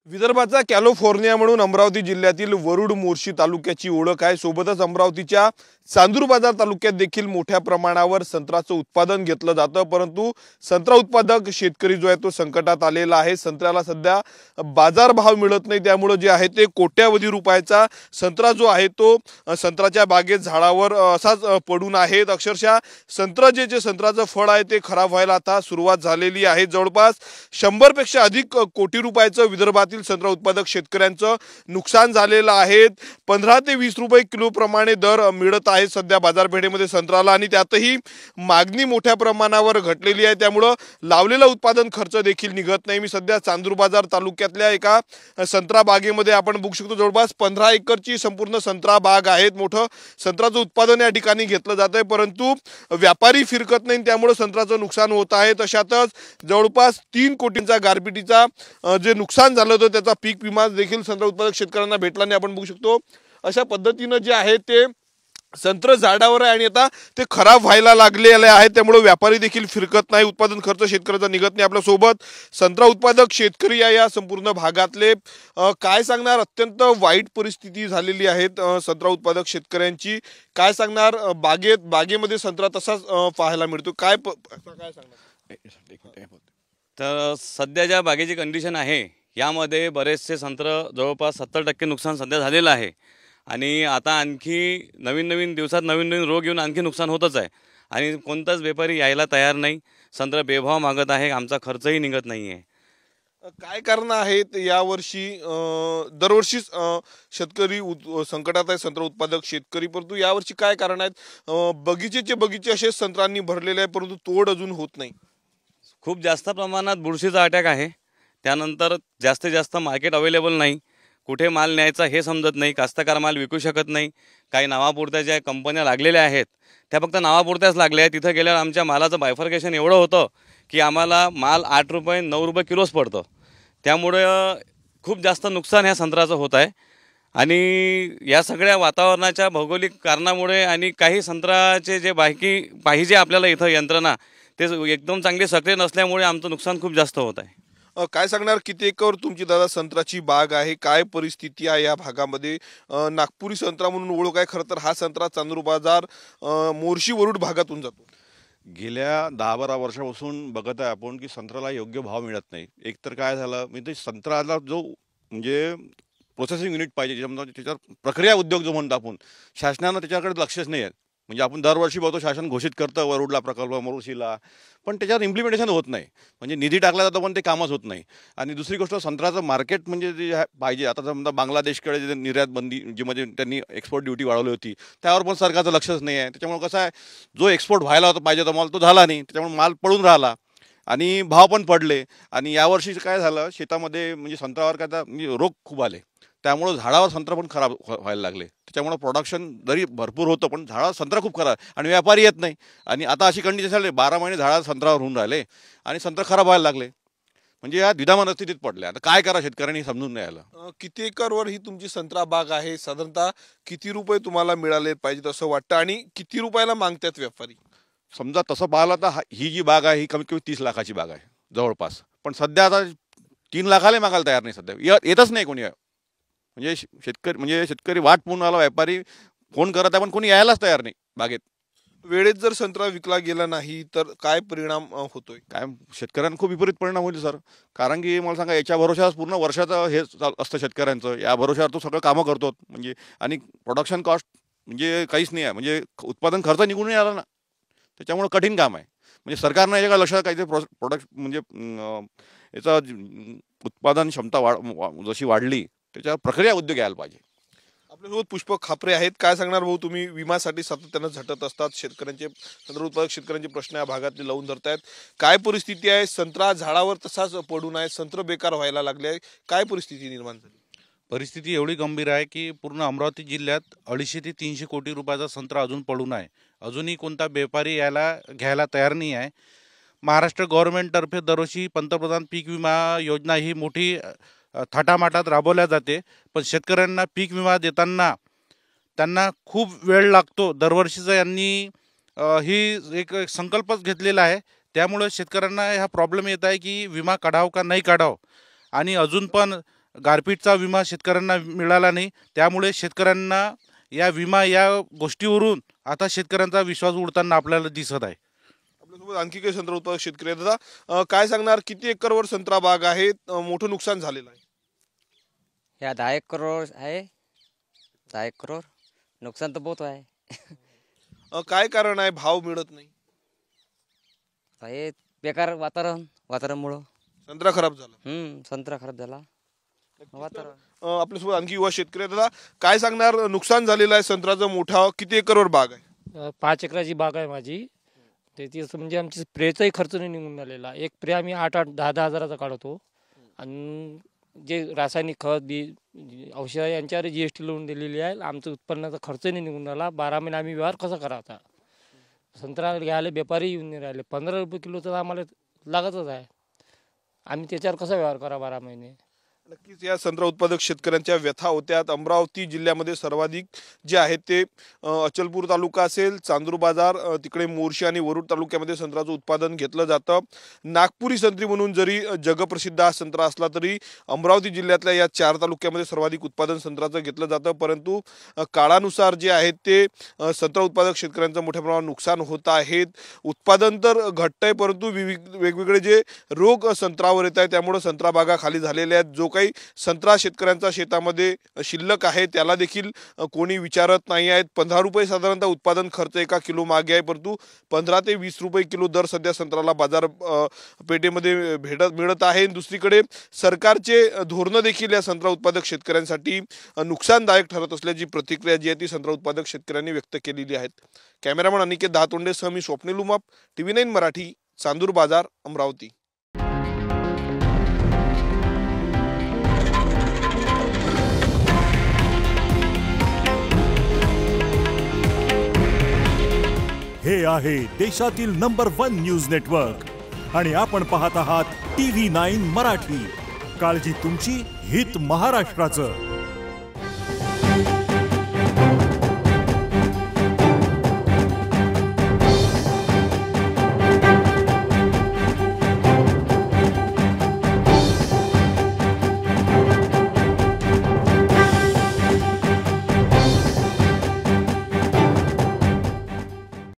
विदर्भाचा कॅलिफोर्निया म्हणून अमरावती जिल्ह्यातील वरुड मोर्शी तालुक्याची ओळख आहे। सोबतच अमरावतीच्या चांदूर बाजार तालुक्यात देखील मोठ्या प्रमाणावर संत्र्याचं उत्पादन घेतलं जातं, परंतु संत्रा उत्पादक शेतकरी जो आहे तो संकटात आलेला आहे। संत्र्याला सध्या बाजारभाव मिळत नाही, त्यामुळे जे आहे ते कोट्यावधी रुपयाचा संत्रा जो आहे तो संत्र्याच्या बागेत झाडावर असाच पडून आहे। अक्षरशः संत्र्याचं फळ आहे ते खराब व्हायला आता सुरुवात झालेली आहे। जवळपास 100 पेक्षा अधिक कोटी रुपयाचं विदर्भातील संत्रा उत्पादक शेतकऱ्यांचं नुकसान झालेलं आहे। 15 ते 20 रुपये किलो प्रमाणे दर मिळत आहे सध्या बाजारपेठेमध्ये संत्र्याला, आणि त्यातही मागणी मोठ्या प्रमाणावर घटलेली आहे, त्यामुळे लावलेला उत्पादन खर्च देखील निघत नाही। मी सध्या चांदूर बाजार तालुक्यातल्या एका संत्रा बागेमध्ये आपण बघू शकतो। जवळपास 15 एकरची संपूर्ण संत्रा बाग आहे। मोठं संत्र्याचं उत्पादन या ठिकाणी घेतलं जातंय, परंतु व्यापारी फिरकत नाही, त्यामुळे संत्र्याचं नुकसान होत आहे। तशातच जवळपास 3 कोटींचा गारपिटीचा जे नुकसान झालं होतं त्याचा पीक विमा देखील संत्रा उत्पादक शेतकऱ्यांना भेटला नाही। आपण बघू शकतो अशा पद्धतीने जे आहे ते संत्र झाडावर आहे आणि आता ते खराब व्हायला लागलेले आहे, त्यामुळे व्यापारी देखील फिरकत नाही, उत्पादन खर्च शेतकऱ्याचा निघत नाही। आपल्या सोबत संत्रा उत्पादक शेतकरी या संपूर्ण भागातले काय सांगणार, अत्यंत वाईट परिस्थिती झालेली आहे संत्रा उत्पादक शेतकऱ्यांची। काय सांगणार, बागेमध्ये संत्रा तसाच पाहायला मिळतो, काय सांगणार? तर सध्या ज्या बागेची कंडिशन आहे यामध्ये बरेचसे संत्र जवळपास 70% नुकसान सध्या झालेलं आहे, आणि आता आणखी नवीन दिवसात नवीन रोग येऊन आणखी नुकसान होतच आहे, आणि कोणताच व्यापारी यायला तयार नाही। संत्र बेभाव मागत आहे, आमचा खर्चही निघत नाही आहे। काय कारण आहेत यावर्षी? दरवर्षी शेतकरी संकटात आहे संत्रा उत्पादक शेतकरी, परंतु यावर्षी काय कारण आहेत? बगीचे असे संत्रांनी भरलेले आहे, परंतु तोड अजून होत नाही। खूप जास्त प्रमाणात बुरशीचा अटॅक आहे, त्यानंतर जास्तीत जास्त मार्केट अवेलेबल नाही, कुठे माल न्यायचा हे समजत नाही, कास्तकार माल विकू शकत नाही। काही नावापुरत्या ज्या कंपन्या लागलेल्या आहेत त्या फक्त नावापुरत्याच लागल्या आहेत। तिथं गेल्यावर आमच्या मालाचं बायफर्केशन एवढं होतं की आम्हाला माल 8 रुपये 9 रुपये किलोच पडतं, त्यामुळे खूप जास्त नुकसान ह्या संत्र्याचं होत आहे। आणि या सगळ्या वातावरणाच्या भौगोलिक कारणामुळे आणि काही संत्र्याचे जे पाहिजे आपल्याला इथं यंत्रणा ते एकदम चांगले सक्रिय नसल्यामुळे आमचं नुकसान खूप जास्त होत आहे। काय सांगणार, किती एकर तुमची दादा संत्र्याची बाग आहे? काय परिस्थिती आहे या भागामध्ये? नागपुरी संत्रा म्हणून ओळख आहे, खरं तर हा संत्रा चांदूर बाजार मोर्शी वरुड भागातून जातो। गेल्या 10-12 वर्षापासून बघत आहे आपण की संत्र्याला योग्य भाव मिळत नाही। एकतर काय झालं म्हणजे संत्र्याला जो म्हणजे प्रोसेसिंग युनिट पाहिजे, त्याच्यावर प्रक्रिया उद्योग जो म्हणतो आपण, शासनानं त्याच्याकडे लक्षच नाही आहे। म्हणजे आपण दरवर्षी बघतो शासन घोषित करतं वरुडला प्रकल्प, मोर्शीला, पण त्याच्यावर इम्प्लिमेंटेशन होत नाही। म्हणजे निधी टाकला जातो पण ते कामच होत नाही। आणि दुसरी गोष्ट, संत्र्याचं मार्केट म्हणजे जे पाहिजे, आता समजा बांगलादेशकडे जे निर्यात बंदी जी म्हणजे त्यांनी एक्सपोर्ट ड्युटी वाढवली होती त्यावर पण सरकारचं लक्षच नाही आहे। त्याच्यामुळे कसं आहे, जो एक्सपोर्ट व्हायला होता पाहिजे तो माल तो झाला नाही, त्याच्यामुळे माल पडून राहिला आणि भाव पण पडले। आणि यावर्षी काय झालं, शेतामध्ये म्हणजे संत्र्यावर काय म्हणजे रोग खूप आले, त्यामुळे झाडावर संत्रा पण खराब व्हायला लागले। त्याच्यामुळे प्रोडक्शन जरी भरपूर होतं पण झाडावर संत्रा खूप खराब, आणि व्यापारी येत नाही। आणि आता अशी कंडिशन झाली, 12 महिने झाडावर संत्र्यावर होऊन राहिले आणि संत्रा खराब व्हायला लागले, म्हणजे या द्विधा मनस्थितीत पडले। आता काय करा शेतकऱ्यांनी समजून नाही आलं। किती एकरवर ही तुमची संत्रा बाग आहे? साधारणतः किती रुपये तुम्हाला मिळाले पाहिजेत असं वाटतं, आणि किती रुपयाला मागतात व्यापारी? समजा तसं पाहिलं तर ही जी बाग आहे ही कमीत कमी 30 लाखाची बाग आहे जवळपास, पण सध्या आता 3 लाखाला मागायला तयार नाही, सध्या येतच नाही कोणी। म्हणजे शेतकरी वाट पाहून आला, व्यापारी फोन करत आहे पण कोणी यायलाच तयार नाही बागेत। वेळेत जर संत्रा विकला गेला नाही तर काय परिणाम होतोय? काय शेतकऱ्यांना खूप विपरीत परिणाम होईल सर, कारण की मला सांगा, याच्या भरोशावर पूर्ण वर्षाचं हे असतं शेतकऱ्यांचं, या भरोशावर तो सगळं कामं करतो म्हणजे, आणि प्रोडक्शन कॉस्ट म्हणजे काहीच नाही आहे, म्हणजे उत्पादन खर्च निघून नाही आला ना, त्याच्यामुळे कठीण काम आहे। म्हणजे सरकारनं याच्या लक्षात काहीतरी प्रोडक्ट म्हणजे याचा उत्पादन क्षमता जशी वाढली त्याच्या प्रक्रिया उद्योग यायला पाहिजे। आपल्यासोबत पुष्पक खापरे आहेत। काय सांगणार भाऊ, तुम्ही विम्यासाठी सातत्यानं झटत असतात, शेतकऱ्यांचे संत्रा उत्पादक शेतकऱ्यांचे प्रश्न या भागातले लावून धरतायत। काय परिस्थिती आहे? संत्रा झाडावर तसाच पडून आहे, संत्र बेकार व्हायला लागले आहे, काय परिस्थिती निर्माण झाली? परिस्थिती एवढी गंभीर आहे की पूर्ण अमरावती जिल्ह्यात 250 ते 300 कोटी रुपयाचा संत्रा अजून पडून आहे। अजूनही कोणता व्यापारी याला घ्यायला तयार नाही आहे। महाराष्ट्र गव्हर्नमेंटतर्फे दरवर्षी पंतप्रधान पीक विमा योजना ही मोठी थाटामाटात राबवल्या जाते, पण शेतकऱ्यांना पीक विमा देताना त्यांना खूप वेळ लागतो। दरवर्षीचा यांनी ही एक संकल्पच घेतलेला आहे, त्यामुळे शेतकऱ्यांना हा प्रॉब्लेम येत आहे की विमा काढाव का नाही काढाव। आणि अजून पण गारपीटचा विमा शेतकऱ्यांना मिळाला नाही, त्यामुळे शेतकऱ्यांना या विमा या गोष्टीवरून आता शेतकऱ्यांचा विश्वास उडताना आपल्याला दिसत आहे. आपल्यासोबत आणखी काही संत्रा उत्पादक शेतकरी आहेत. दादा, काय सांगणार, किती एकरवर संत्रा बाग आहे, मोठं नुकसान झालेलं आहे? या 10 करोड़ है, 10 करोड़ नुकसान तो बहुत है. काय कारण आहे, भाव मिळत नाही? हे बेकार वातावरणामुळं संत्रा खराब झाला. संत्रा खराब झाला. वातावरण. आपल्यासोबत आणखी युवा शेतकरी आहेत. दादा, काय सांगणार, नुकसान झालेलं आहे संत्र्याचं मोठा, किती एकरवर बाग आहे? 5 एकराची बाग आहे माझी. त्याची म्हणजे आमची स्प्रेचाही खर्च नाही निघून आलेला. एक स्प्रे आम्ही 8-8, 10-10 हजाराचा काढतो. आणि जे रासायनिक खत बी औषध यांच्यावर GST लावून दिलेली आहे. आमचं उत्पन्नाचा खर्च नाही निघून आला. 12 महिने आम्ही व्यवहार कसा करायचा? संत्रा घ्यायला व्यापारी येऊन नाही राहिले. 15 रुपये किलो तर आम्हाला लागतच आहे. आम्ही त्याच्यावर कसा व्यवहार करा 12 महिने? नक्कीच या संत्रा उत्पादक शेतकऱ्यांच्या व्यथा होत्या. अमरावती जिल्ह्यामध्ये सर्वाधिक जे आहेत ते अचलपूर तालुका असेल, चांदूर बाजार, तिकडे मोर्शी आणि वरुड तालुक्यामध्ये संत्र्याचं उत्पादन घेतलं जातं. नागपुरी संत्री म्हणून जरी जगप्रसिद्ध हा संत्रा असला तरी अमरावती जिल्ह्यातल्या या 4 तालुक्यामध्ये सर्वाधिक उत्पादन संत्र्याचं घेतलं जातं. परंतु काळानुसार जे आहेत ते संत्रा उत्पादक शेतकऱ्यांचं मोठ्या प्रमाणात नुकसान होत आहेत. उत्पादन तर घटतंय, परंतु वेगवेगळे जे रोग संत्र्यावर येत आहेत त्यामुळे संत्रा बागा खाली झालेल्या आहेत. जो काही संत्रा शेतकऱ्यांचा शेतामध्ये शिल्लक आहे त्याला देखील कोणी विचारत नाही आहेत. 15 रुपये साधारणतः उत्पादन खर्च एका किलो मागे आहे, परंतु 15 ते 20 रुपये किलो दर सध्या संत्र्याला बाजार पेठेमध्ये मिळत आहे. दुसरीकडे सरकारचे धोरणं देखील या संत्रा उत्पादक शेतकऱ्यांसाठी नुकसानदायक ठरत असल्याची प्रतिक्रिया जी आहे ती संत्रा उत्पादक शेतकऱ्यांनी व्यक्त केलेली आहे. कॅमेरामन अनिकेत दहातोंडेसह मी स्वप्नील उमाप, TV9 मराठी, चांदूर बाजार, अमरावती. हे आहे देशातील नंबर 1 न्यूज नेटवर्क आणि आपण पाहत आहात TV9 मराठी. काळजी तुमची, हित महाराष्ट्राचं.